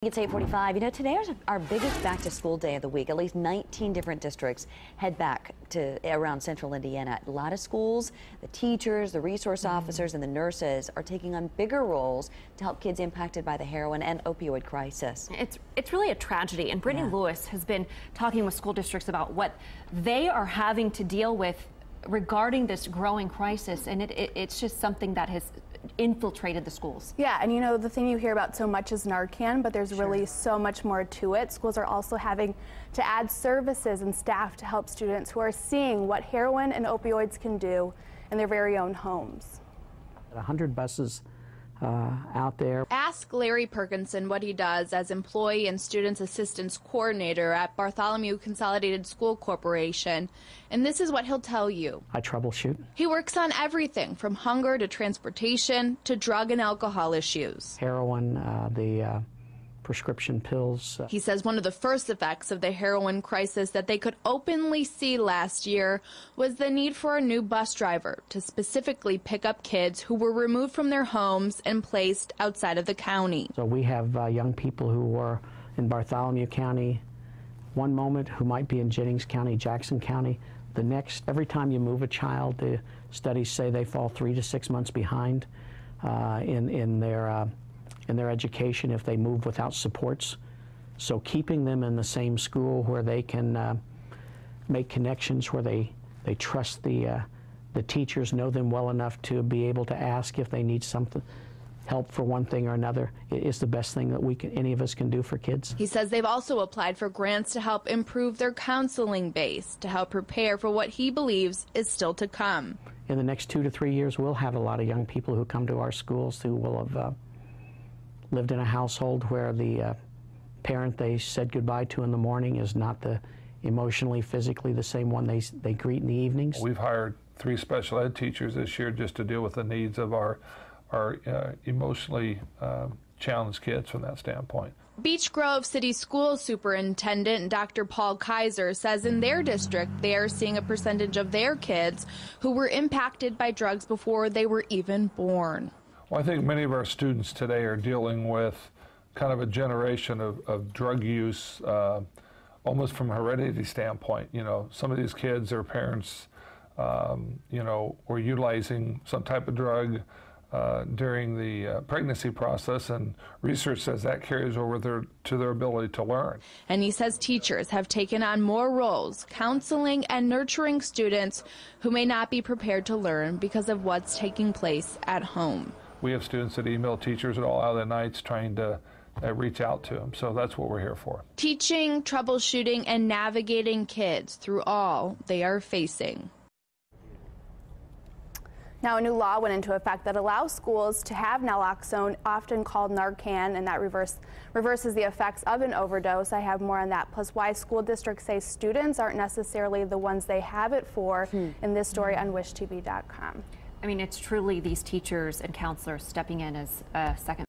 It's 8:45. You know, today is our biggest back-to-school day of the week. At least 19 different districts head back to around central Indiana. A lot of schools, the teachers, the resource officers, and the nurses are taking on bigger roles to help kids impacted by the heroin and opioid crisis. It's really a tragedy, and Brittany Lewis has been talking with school districts about what they are having to deal with regarding this growing crisis, and it's just something that has infiltrated the schools. Yeah, and you know, the thing you hear about so much is Narcan, but there's really so much more to it. Schools are also having to add services and staff to help students who are seeing what heroin and opioids can do in their very own homes. 100 buses out there. Ask Larry Perkinson what he does as Employee and Students Assistance Coordinator at Bartholomew Consolidated School Corporation, and this is what he'll tell you. I troubleshoot. He works on everything from hunger to transportation to drug and alcohol issues. Heroin, the prescription pills. He says one of the first effects of the heroin crisis that they could openly see last year was the need for a new bus driver to specifically pick up kids who were removed from their homes and placed outside of the county. So we have young people who are in Bartholomew County one moment, who might be in Jennings County, Jackson County the next. Every time you move a child, the studies say they fall 3 to 6 months behind in their education if they move without supports. So keeping them in the same school where they can make connections, where they trust the teachers, know them well enough to be able to ask if they need something, help for one thing or another, is the best thing that any of us can do for kids. He says they've also applied for grants to help improve their counseling base, to help prepare for what he believes is still to come. In the next 2 to 3 years, we'll have a lot of young people who come to our schools who will have lived in a household where the parent they said goodbye to in the morning is not the emotionally, physically the same one they greet in the evenings. We've hired 3 special ed teachers this year just to deal with the needs of our emotionally challenged kids from that standpoint. Beech Grove City School Superintendent Dr. Paul Kaiser says in their district they are seeing a percentage of their kids who were impacted by drugs before they were even born. Well, I think many of our students today are dealing with kind of a generation of drug use, almost from a heredity standpoint. You know, some of these kids, their parents, you know, were utilizing some type of drug during the pregnancy process, and research says that carries over to their ability to learn. And he says teachers have taken on more roles, counseling and nurturing students who may not be prepared to learn because of what's taking place at home. We have students that email teachers at all hours of the nights trying to reach out to them, so that's what we're here for. Teaching, troubleshooting, and navigating kids through all they are facing. Now, a new law went into effect that allows schools to have naloxone, often called Narcan, and that reverses the effects of an overdose. I have more on that, plus why school districts say students aren't necessarily the ones they have it for in this story on WishTV.com. I mean, it's truly these teachers and counselors stepping in as a second